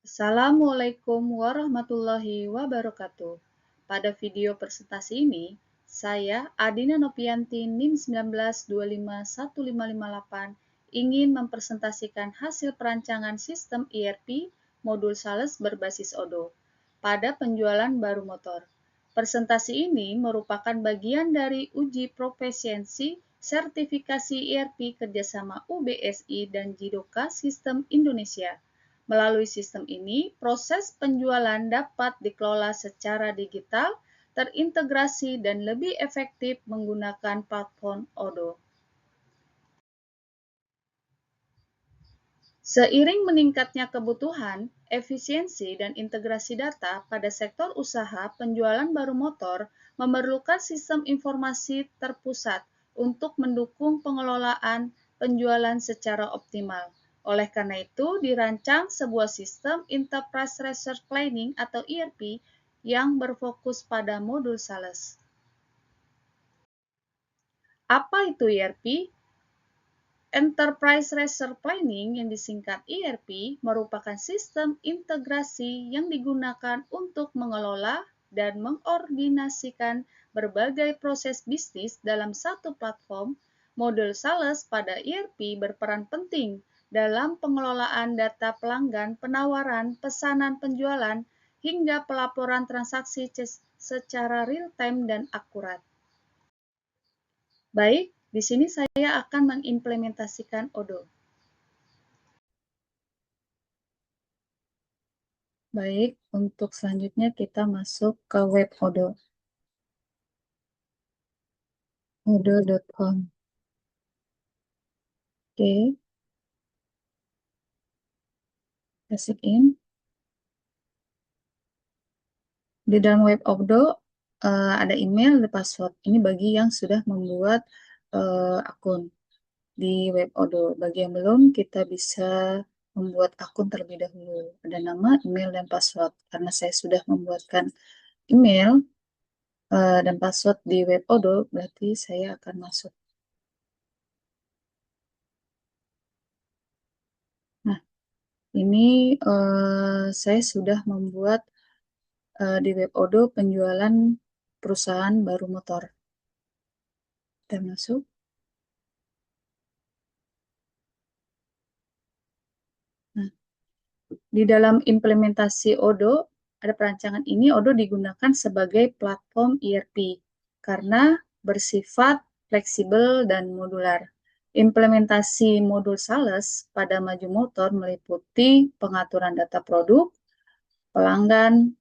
Assalamualaikum warahmatullahi wabarakatuh. Pada video presentasi ini, saya Adina Nopianti NIM 19251558 ingin mempresentasikan hasil perancangan sistem ERP modul sales berbasis Odoo pada penjualan baru motor. Presentasi ini merupakan bagian dari uji profesiensi sertifikasi ERP kerjasama UBSI dan Jidoka Sistem Indonesia. Melalui sistem ini, proses penjualan dapat dikelola secara digital, terintegrasi, dan lebih efektif menggunakan platform Odoo. Seiring meningkatnya kebutuhan, efisiensi, dan integrasi data pada sektor usaha penjualan baru motor memerlukan sistem informasi terpusat untuk mendukung pengelolaan penjualan secara optimal. Oleh karena itu, dirancang sebuah sistem Enterprise Resource Planning atau ERP yang berfokus pada modul sales. Apa itu ERP? Enterprise Resource Planning yang disingkat ERP merupakan sistem integrasi yang digunakan untuk mengelola dan mengordinasikan berbagai proses bisnis dalam satu platform. Modul sales pada ERP berperan penting dalam pengelolaan data pelanggan, penawaran, pesanan penjualan, hingga pelaporan transaksi secara real-time dan akurat. Baik, di sini saya akan mengimplementasikan Odoo. Baik, untuk selanjutnya kita masuk ke web Odoo. Odoo.com. Oke, basic in. Di dalam web Odoo ada email dan password. Ini bagi yang sudah membuat akun di web Odoo. Bagi yang belum, kita bisa membuat akun terlebih dahulu. Ada nama, email, dan password. Karena saya sudah membuatkan email dan password di web Odoo, berarti saya akan masuk. Nah, ini saya sudah membuat di web Odoo penjualan perusahaan baru motor. Kita masuk. Nah, di dalam implementasi Odoo, ada perancangan ini, Odoo digunakan sebagai platform ERP karena bersifat fleksibel dan modular. Implementasi modul sales pada Maju Motor meliputi pengaturan data produk, pelanggan,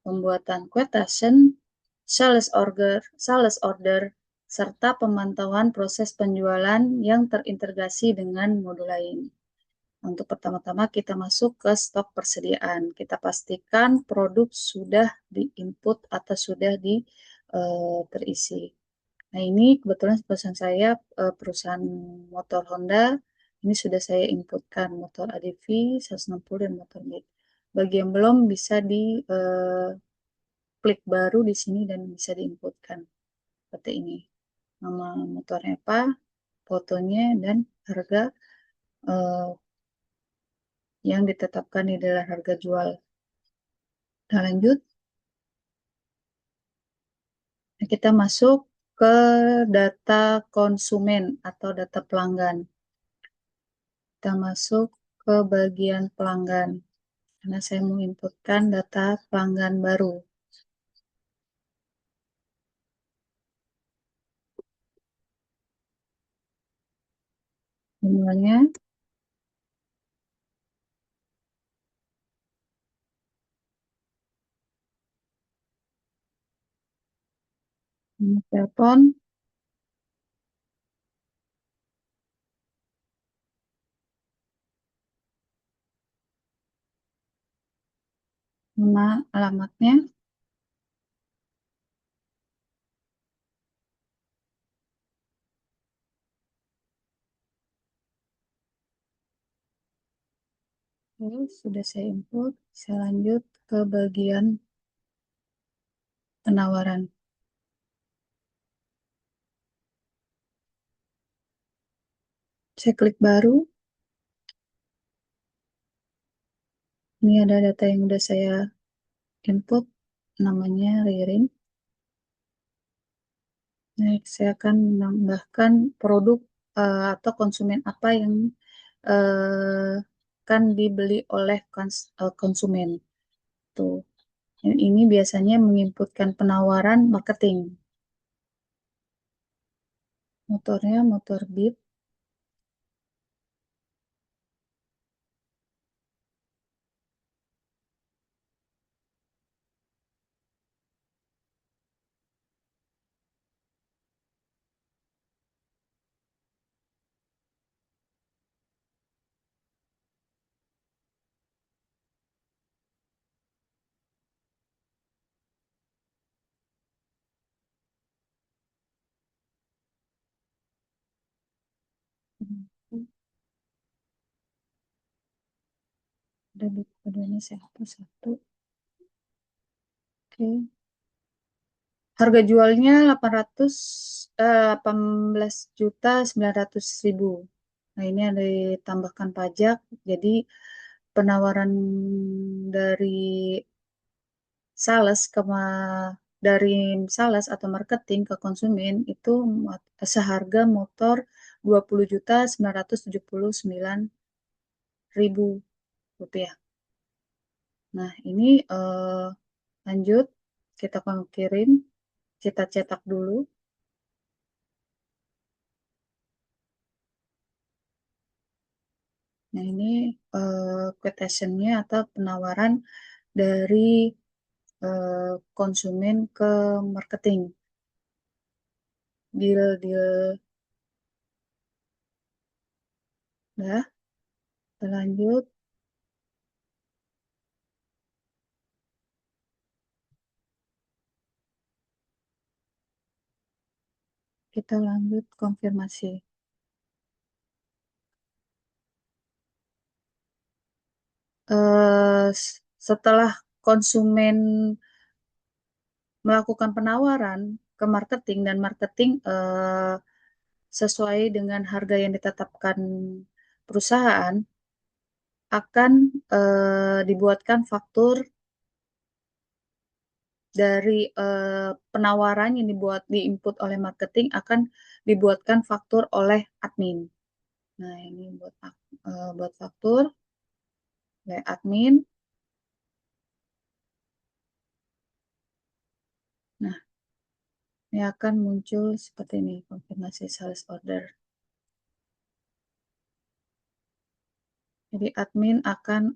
pembuatan quotation, sales order, serta pemantauan proses penjualan yang terintegrasi dengan modul lain. Untuk pertama-tama kita masuk ke stok persediaan. Kita pastikan produk sudah di-input atau sudah terisi. Nah, ini kebetulan perusahaan saya perusahaan motor Honda. Ini sudah saya inputkan motor ADV 160 dan motor Mid. Bagi yang belum bisa di klik baru di sini dan bisa diinputkan seperti ini. Nama motornya apa, fotonya, dan harga yang ditetapkan adalah harga jual. Kita lanjut. Nah, kita masuk ke data konsumen atau data pelanggan. Kita masuk ke bagian pelanggan. Karena saya mau inputkan data pelanggan baru. Jumlahnya nomor telepon, nama alamatnya, lalu sudah saya input. Saya lanjut ke bagian penawaran. Saya klik baru. Ini ada data yang udah saya input, namanya Ririn. Nah, saya akan menambahkan produk atau konsumen apa yang akan dibeli oleh konsumen. Tuh. Ini biasanya menginputkan penawaran marketing. Motornya motor Beat. Ada Beat kodenya saya hapus satu. Oke. Harga jualnya 18.900.000. Nah, ini ada ditambahkan pajak. Jadi penawaran dari sales dari sales atau marketing ke konsumen itu seharga motor 20.979.000 rupiah. Nah, ini lanjut kita kirim, kita cetak dulu. Nah, ini quotation-nya atau penawaran dari konsumen ke marketing. Deal-deal. Nah, lanjut. Kita lanjut konfirmasi. Setelah konsumen melakukan penawaran ke marketing dan marketing sesuai dengan harga yang ditetapkan perusahaan, akan dibuatkan faktur dari penawaran yang diinput oleh marketing, akan dibuatkan faktur oleh admin. Nah, ini buat faktur oleh admin. Nah, ini akan muncul seperti ini, konfirmasi sales order. Jadi admin akan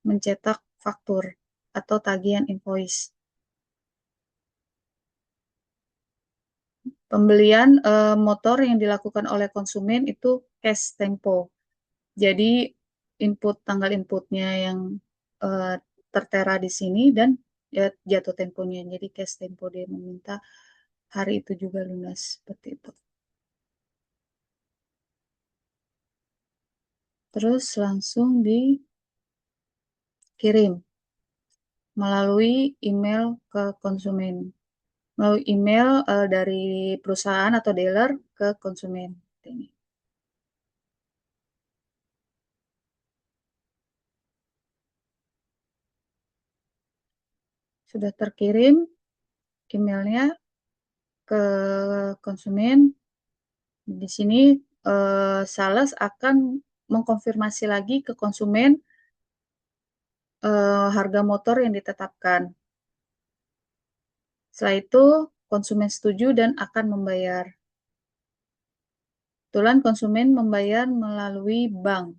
mencetak faktur atau tagihan invoice. Pembelian motor yang dilakukan oleh konsumen itu cash tempo. Jadi tanggal inputnya yang eh, tertera di sini dan ya, jatuh temponya. Jadi cash tempo, dia meminta hari itu juga lunas seperti itu. Terus langsung dikirim melalui email ke konsumen. Melalui email dari perusahaan atau dealer ke konsumen. Ini. Sudah terkirim emailnya ke konsumen. Di sini sales akan mengkonfirmasi lagi ke konsumen harga motor yang ditetapkan. Setelah itu konsumen setuju dan akan membayar. Kebetulan konsumen membayar melalui bank.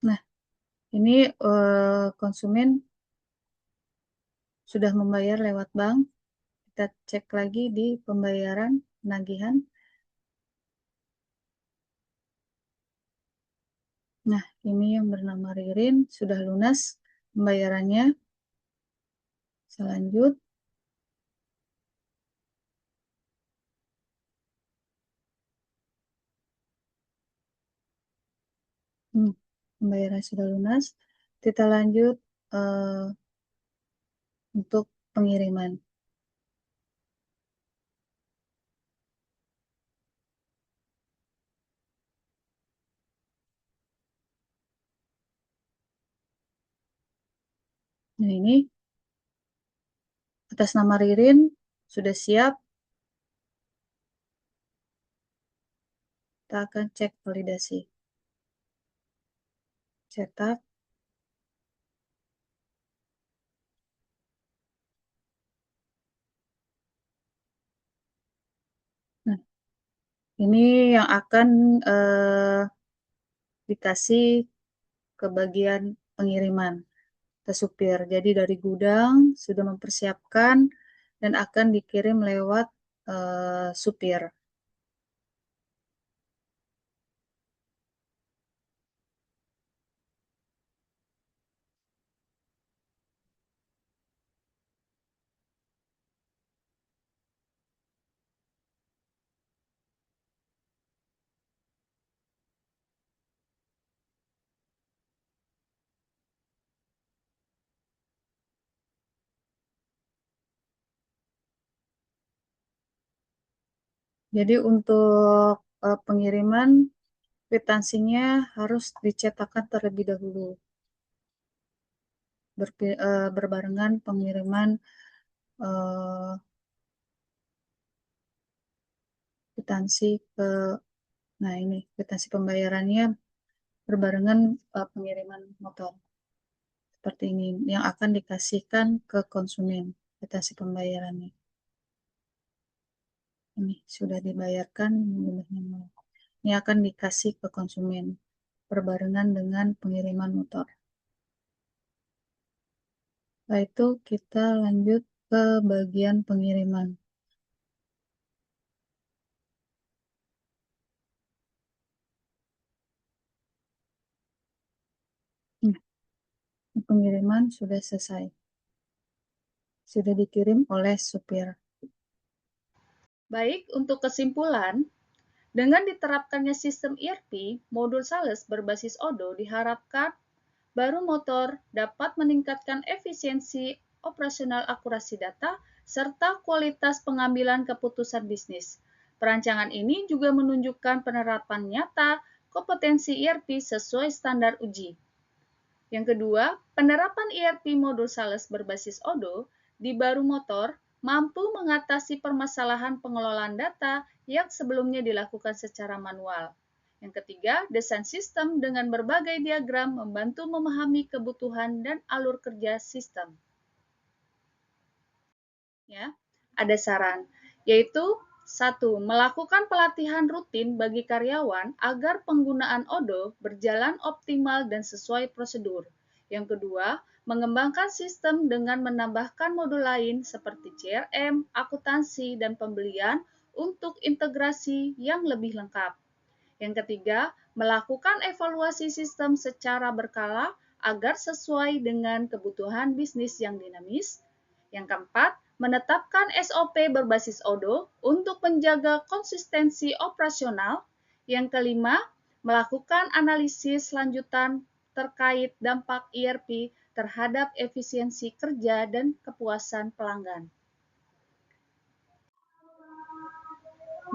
Nah, ini konsumen sudah membayar lewat bank. Kita cek lagi di pembayaran penagihan. Nah, ini yang bernama Ririn sudah lunas pembayarannya. Selanjut, Pembayaran sudah lunas. Kita lanjut untuk pengiriman. Nah, ini atas nama Ririn sudah siap. Kita akan cek validasi. Cetak. Nah, ini yang akan dikasih ke bagian pengiriman ke supir. Jadi dari gudang sudah mempersiapkan dan akan dikirim lewat supir. Jadi untuk pengiriman kwitansinya harus dicetakkan terlebih dahulu berbarengan pengiriman kwitansi ke, nah ini kwitansi pembayarannya berbarengan pengiriman motor seperti ini yang akan dikasihkan ke konsumen kwitansi pembayarannya. Ini sudah dibayarkan, ini akan dikasih ke konsumen berbarengan dengan pengiriman motor. Setelah itu kita lanjut ke bagian pengiriman. Nah, pengiriman sudah selesai. Sudah dikirim oleh supir. Baik, untuk kesimpulan, dengan diterapkannya sistem ERP, modul sales berbasis Odoo diharapkan baru motor dapat meningkatkan efisiensi operasional akurasi data serta kualitas pengambilan keputusan bisnis. Perancangan ini juga menunjukkan penerapan nyata kompetensi ERP sesuai standar uji. Yang kedua, penerapan ERP modul sales berbasis Odoo di baru motor mampu mengatasi permasalahan pengelolaan data yang sebelumnya dilakukan secara manual. Yang ketiga, desain sistem dengan berbagai diagram membantu memahami kebutuhan dan alur kerja sistem. Ya, ada saran, yaitu satu, melakukan pelatihan rutin bagi karyawan agar penggunaan Odoo berjalan optimal dan sesuai prosedur. Yang kedua, mengembangkan sistem dengan menambahkan modul lain seperti CRM, akuntansi, dan pembelian untuk integrasi yang lebih lengkap. Yang ketiga, melakukan evaluasi sistem secara berkala agar sesuai dengan kebutuhan bisnis yang dinamis. Yang keempat, menetapkan SOP berbasis Odoo untuk menjaga konsistensi operasional. Yang kelima, melakukan analisis lanjutan terkait dampak ERP terhadap efisiensi kerja dan kepuasan pelanggan.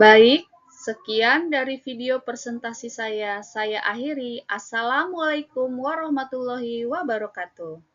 Baik, sekian dari video presentasi saya. Saya akhiri. Assalamualaikum warahmatullahi wabarakatuh.